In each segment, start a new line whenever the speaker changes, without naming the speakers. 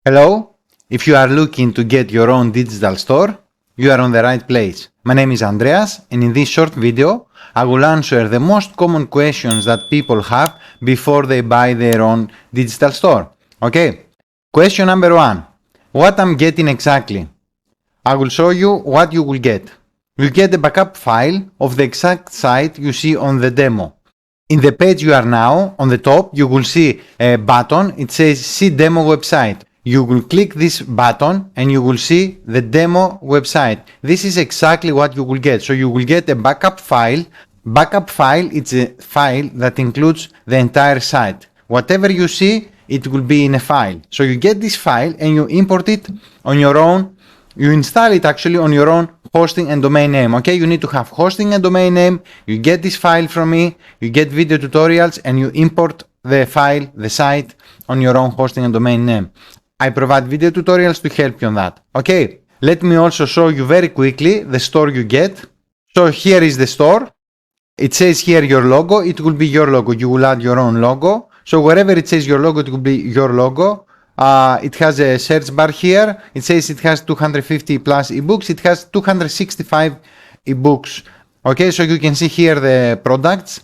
Hello, if you are looking to get your own digital store, you are on the right place. My name is Andreas, and in this short video, I will answer the most common questions that people have before they buy their own digital store. Okay, question number one, what I'm getting exactly? I will show you what you will get. You get a backup file of the exact site you see on the demo. In the page you are now, on the top, you will see a button. It says See Demo Website. You will click this button and you will see the demo website. This is exactly what you will get. So you will get a backup file. Backup file, it's a file that includes the entire site. Whatever you see, it will be in a file. So you get this file and you import it on your own. You install it actually on your own hosting and domain name. Okay, you need to have hosting and domain name. You get this file from me, you get video tutorials, and you import the file, the site, on your own hosting and domain name. I provide video tutorials to help you on that. Okay, let me also show you very quickly the store you get. So here is the store. It says here your logo. It will be your logo. You will add your own logo. So wherever it says your logo, it will be your logo. It has a search bar here. It says it has 250 plus ebooks. It has 265 ebooks. Okay, so you can see here the products.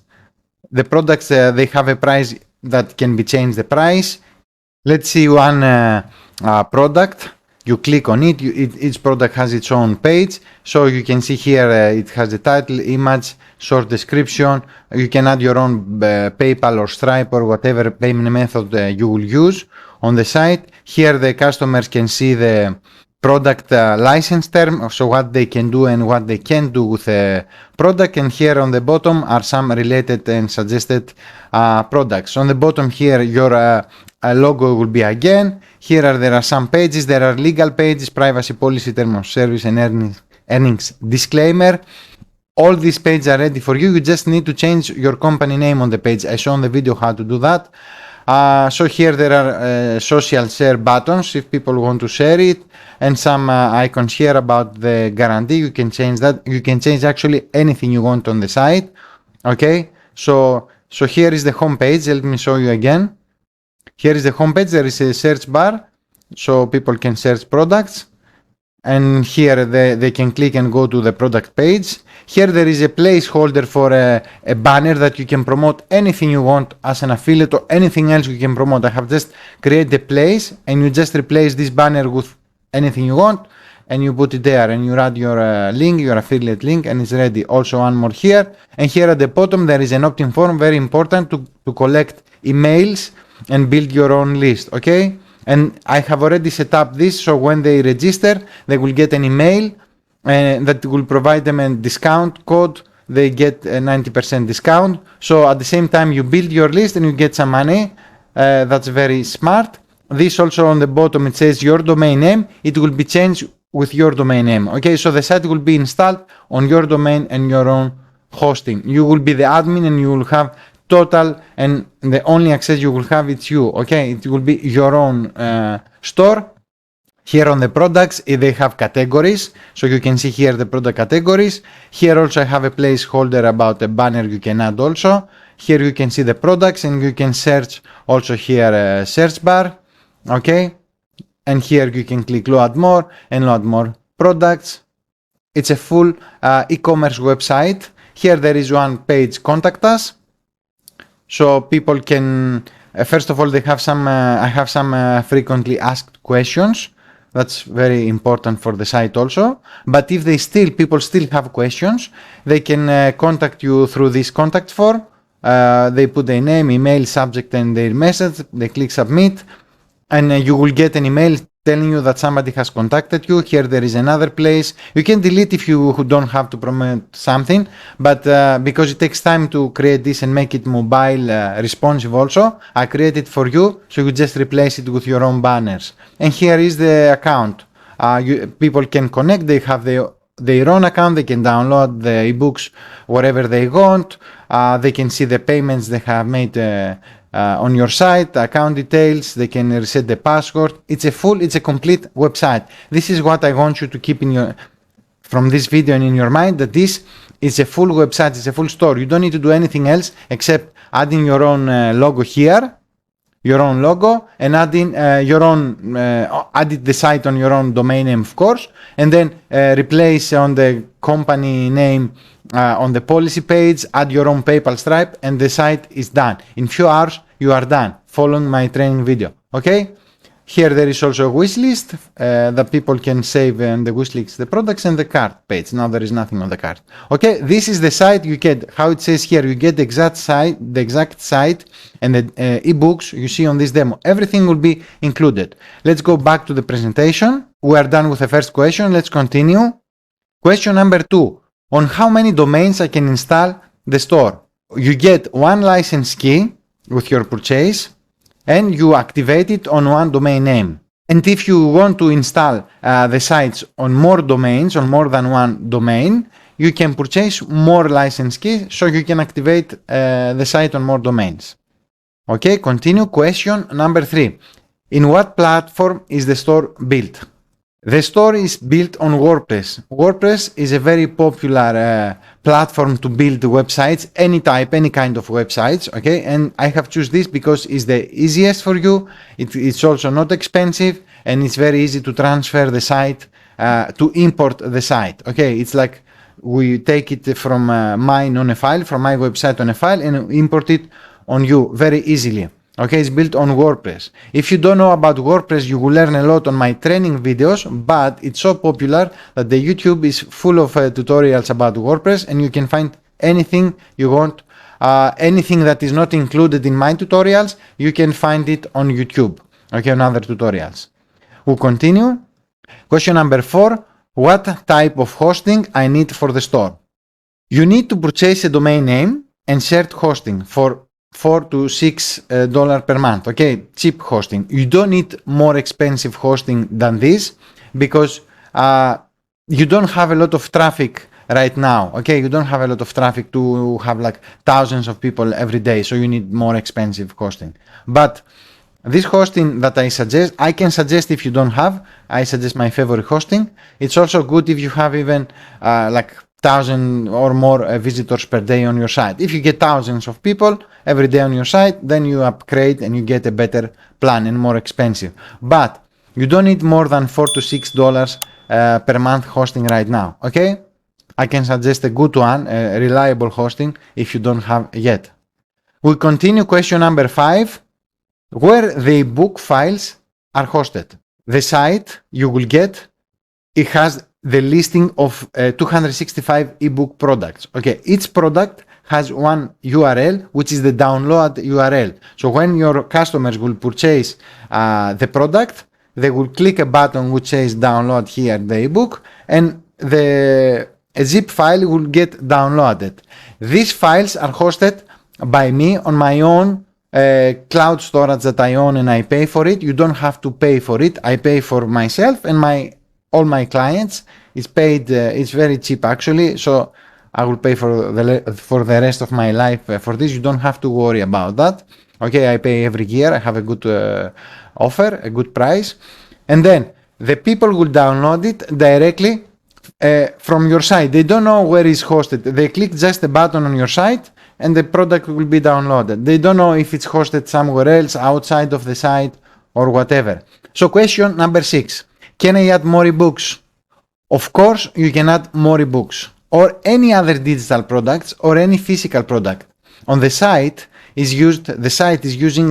The products, they have a price that can be changed the price. Let's see one product. You click on it. Each product has its own page. So you can see here it has the title, image, short description. You can add your own PayPal or Stripe or whatever payment method you will use on the site. Here the customers can see the product license term, so what they can do and what they can't do with the product. And here on the bottom are some related and suggested products. On the bottom here your logo will be again. Here there are some pages. There are legal pages, privacy policy, term of service, and earnings disclaimer. All these pages are ready for you. You just need to change your company name on the page. I show on the video how to do that. So here there are social share buttons if people want to share it, and some icons here about the guarantee. You can change that. You can change actually anything you want on the site. Okay, so here is the home page. Let me show you again. Here is the home page. There is a search bar, so people can search products. And here they can click and go to the product page. Here there is a placeholder for a banner that you can promote anything you want as an affiliate or anything else you can promote. I have just created a place and you just replace this banner with anything you want and you put it there and you add your link, your affiliate link, and it's ready. Also one more here. And here at the bottom there is an opt-in form, very important to collect emails and build your own list, okay? And I have already set up this, so when they register, they will get an email that will provide them a discount code. They get a 90% discount. So at the same time, you build your list and you get some money. That's very smart. This also on the bottom, it says your domain name. It will be changed with your domain name. Okay, so the site will be installed on your domain and your own hosting. You will be the admin and you will have total, and the only access you will have it's you. Okay, it will be your own store. Here on the products they have categories, so you can see here the product categories. Here also I have a placeholder about a banner you can add also. Here you can see the products and you can search also here search bar. Okay, and here you can click load more and load more products. It's a full e-commerce website. Here there is one page, contact us. So people can, first of all, they have some, I have some frequently asked questions. That's very important for the site also. But if people still have questions, they can contact you through this contact form. They put their name, email, subject, and their message. They click submit, and you will get an email telling you that somebody has contacted you. Here there is another place. You can delete if you don't have to promote something, but because it takes time to create this and make it mobile responsive also, I create it for you, so you just replace it with your own banners. And here is the account. People can connect. They have their own account. They can download the ebooks wherever they want. They can see the payments they have made on your site, account details. They can reset the password. It's a complete website. This is what I want you to keep from this video and in your mind, that this is a full website, it's a full store. You don't need to do anything else except adding your own logo here your own logo and adding edit the site on your own domain name, of course, and then replace on the company name on the policy page, add your own PayPal Stripe, and the site is done. In few hours, you are done following my training video. Okay? Here there is also a wish list that people can save and the wish list, the products and the cart page. Now there is nothing on the cart. Okay, this is the site you get, how it says here, you get the exact site and the ebooks you see on this demo. Everything will be included. Let's go back to the presentation. We are done with the first question. Let's continue. Question number 2. On how many domains I can install the store. You get one license key with your purchase, and you activate it on one domain name. And if you want to install the sites on more domains, on more than one domain, you can purchase more license keys so you can activate the site on more domains. Okay, continue. Question number 3. In what platform is the store built? The store is built on WordPress. WordPress is a very popular platform to build websites, any type, any kind of websites, okay? And I have chosen this because it's the easiest for you. It's also not expensive, and it's very easy to transfer the site, to import the site, okay? It's like we take it from mine on a file, from my website on a file, and import it on you very easily. Okay, it's built on WordPress. If you don't know about WordPress, you will learn a lot on my training videos, but it's so popular that the YouTube is full of tutorials about WordPress, and you can find anything you want, anything that is not included in my tutorials, you can find it on YouTube, okay, on other tutorials. We'll continue. Question number 4, what type of hosting I need for the store? You need to purchase a domain name and shared hosting for $4 to $6 per month. Okay, cheap hosting. You don't need more expensive hosting than this because you don't have a lot of traffic right now. Okay, you don't have a lot of traffic to have like thousands of people every day, so you need more expensive hosting. But this hosting that I suggest, I can suggest if you don't have, I suggest my favorite hosting. It's also good if you have even like 1,000 or more visitors per day on your site. If you get thousands of people every day on your site, then you upgrade and you get a better plan and more expensive. But you don't need more than $4 to $6 per month hosting right now. Okay, I can suggest a good one, a reliable hosting if you don't have yet. We continue. Question number 5. Where the ebook files are hosted. The site you will get, it has the listing of 265 ebook products. Okay, each product has one URL, which is the download URL. So when your customers will purchase the product, they will click a button which says download here the ebook, and a zip file will get downloaded. These files are hosted by me on my own cloud storage that I own, and I pay for it. You don't have to pay for it. I pay for myself and all my clients. It's paid. It's very cheap actually. So I will pay for the rest of my life for this. You don't have to worry about that. Okay, I pay every year. I have a good offer, a good price, and then the people will download it directly from your site. They don't know where it's hosted. They click just a button on your site, and the product will be downloaded. They don't know if it's hosted somewhere else outside of the site or whatever. So question number 6. Can I add more ebooks? Of course, you can add more ebooks or any other digital products or any physical product. On the site is using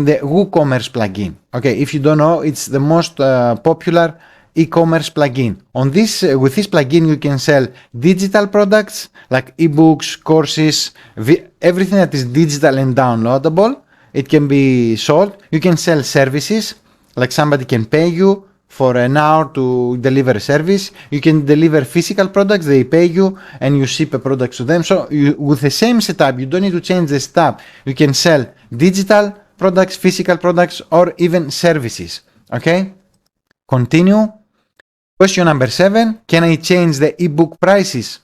the WooCommerce plugin. Okay, if you don't know, it's the most popular e-commerce plugin. On this, with this plugin, you can sell digital products like ebooks, courses, everything that is digital and downloadable. It can be sold. You can sell services, like somebody can pay you for an hour to deliver a service. You can deliver physical products, they pay you, and you ship a product to them. So with the same setup, you don't need to change the setup. You can sell digital products, physical products, or even services. Okay? Continue. Question number 7. Can I change the ebook prices?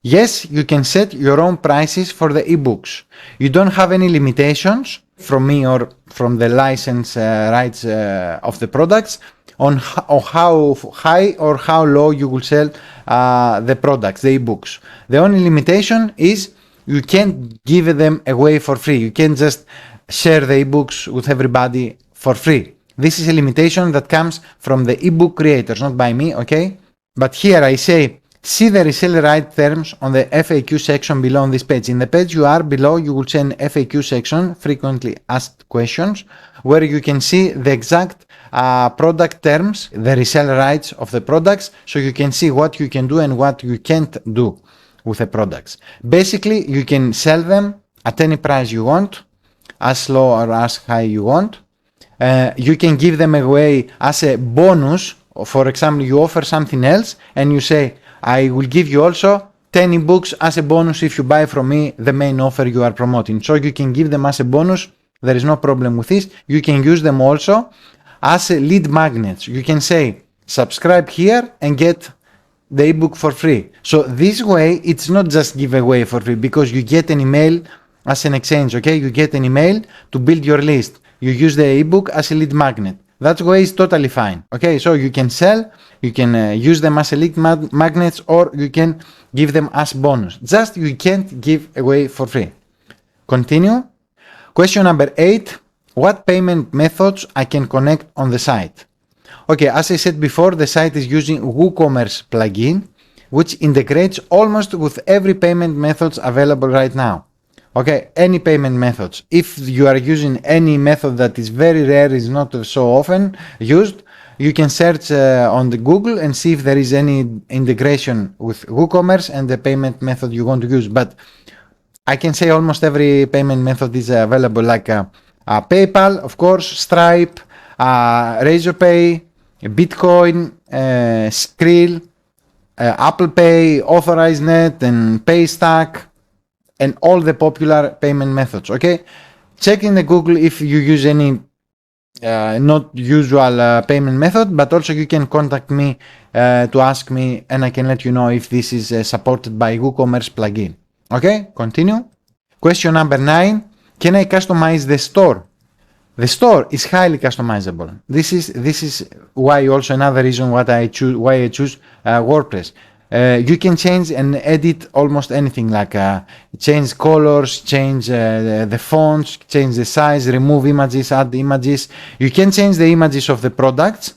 Yes, you can set your own prices for the ebooks. You don't have any limitations from me or from the license rights of the products on how high or how low you will sell the products, the ebooks. The only limitation is you can't give them away for free. You can't just share the ebooks with everybody for free. This is a limitation that comes from the ebook creators, not by me, okay? But here I say, see the reseller right terms on the FAQ section below on this page. In the page you are below, you will see an FAQ section, frequently asked questions, where you can see the exact product terms, the reseller rights of the products, so you can see what you can do and what you can't do with the products. Basically, you can sell them at any price you want, as low or as high you want. You can give them away as a bonus. For example, you offer something else and you say, I will give you also 10 ebooks as a bonus if you buy from me the main offer you are promoting. So you can give them as a bonus. There is no problem with this. You can use them also as a lead magnets. You can say, subscribe here and get the ebook for free. So this way, it's not just giveaway for free, because you get an email as an exchange, okay? You get an email to build your list. You use the ebook as a lead magnet. That way is totally fine, okay? So you can sell, you can use them as a lead magnets, or you can give them as bonus. Just you can't give away for free. Continue. Question number 8. What payment methods I can connect on the site? Okay, as I said before, the site is using WooCommerce plugin, which integrates almost with every payment methods available right now. Okay, any payment methods. If you are using any method that is very rare, is not so often used, you can search on the Google and see if there is any integration with WooCommerce and the payment method you want to use. But I can say almost every payment method is available, like PayPal, of course, Stripe, Razorpay, Bitcoin, Skrill, Apple Pay, AuthorizeNet, and Paystack, and all the popular payment methods, okay? Check in the Google if you use any not usual payment method, but also you can contact me to ask me, and I can let you know if this is supported by WooCommerce plugin. Okay, continue. Question number 9. Can I customize the store? The store is highly customizable. This is why also another reason why I choose WordPress. You can change and edit almost anything, like change colors, change the fonts, change the size, remove images, add images. You can change the images of the products,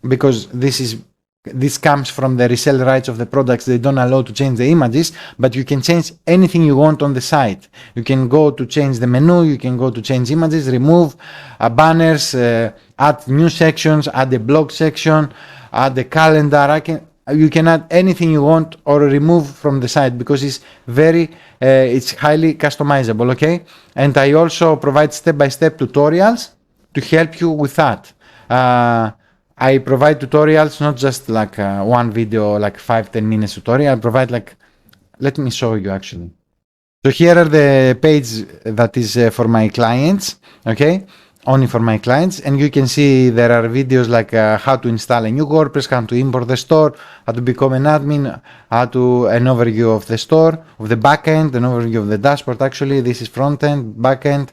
because this comes from the resale rights of the products. They don't allow to change the images, but you can change anything you want on the site. You can go to change the menu, you can go to change images, remove banners, add new sections, add a blog section, add a calendar. You can add anything you want or remove from the site, because it's it's highly customizable, okay? And I also provide step-by-step tutorials to help you with that. I provide tutorials, not just like one video, like 5-10 minutes tutorial. I provide let me show you actually. So here are the pages that is for my clients, okay? Only for my clients, and you can see there are videos like how to install a new WordPress, how to import the store, how to become an admin, an overview of the store, of the backend, an overview of the dashboard. Actually, this is front end, backend,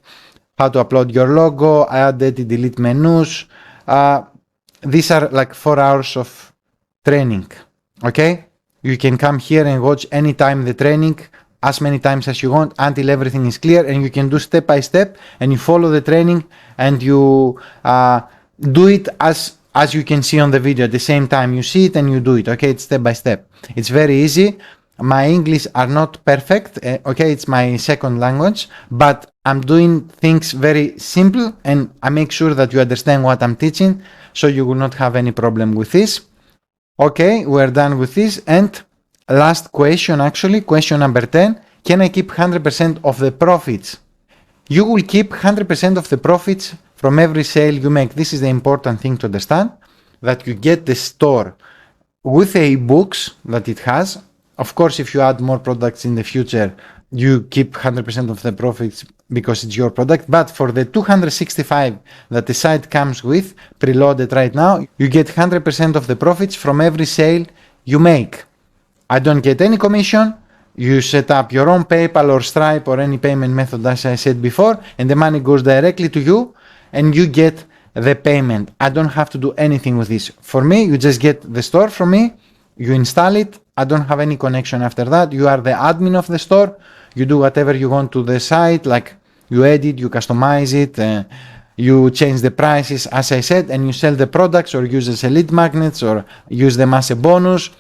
how to upload your logo, add, edit, delete menus. These are like 4 hours of training, okay? You can come here and watch anytime the training, as many times as you want, until everything is clear, and you can do step by step, and you follow the training, and you do it as you can see on the video. At the same time you see it and you do it, okay? It's step by step. It's very easy. My English are not perfect, okay? It's my second language, but I'm doing things very simple, and I make sure that you understand what I'm teaching, so you will not have any problem with this. Okay, we're done with this. And last question, actually, question number 10. Can I keep 100% of the profits? You will keep 100% of the profits from every sale you make. This is the important thing to understand, that you get the store with the ebooks that it has. Of course, if you add more products in the future, you keep 100% of the profits because it's your product. But for the 265 that the site comes with, preloaded right now, you get 100% of the profits from every sale you make. I don't get any commission. You set up your own PayPal or Stripe or any payment method, as I said before, and the money goes directly to you and you get the payment. I don't have to do anything with this. For me, you just get the store from me, you install it. I don't have any connection after that. You are the admin of the store. You do whatever you want to the site, like you edit, you customize it, you change the prices, as I said, and you sell the products or use as a lead magnets or use them as a bonus.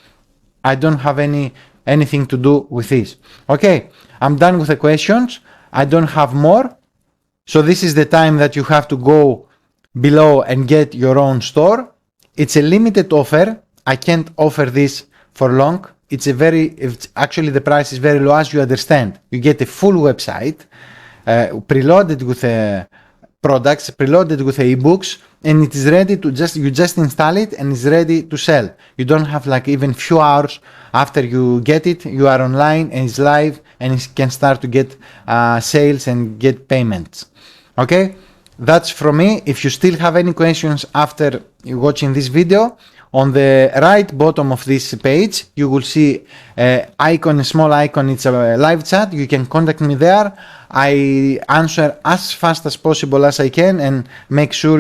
I don't have anything to do with this. Okay, I'm done with the questions. I don't have more. So this is the time that you have to go below and get your own store. It's a limited offer. I can't offer this for long. It's actually the price is very low, as you understand. You get a full website, preloaded with products, preloaded with ebooks, and it is ready to you just install it and it's ready to sell. You don't have like even few hours after you get it, you are online and it's live and it can start to get sales and get payments. Okay, that's from me. If you still have any questions after watching this video, on the right bottom of this page, you will see a small icon. It's a live chat. You can contact me there. I answer as fast as possible as I can and make sure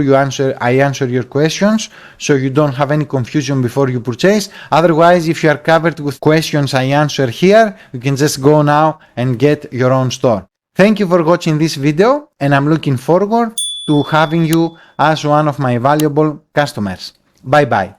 I answer your questions so you don't have any confusion before you purchase. Otherwise, if you are covered with questions I answer here, you can just go now and get your own store. Thank you for watching this video, and I'm looking forward to having you as one of my valuable customers. Bye bye.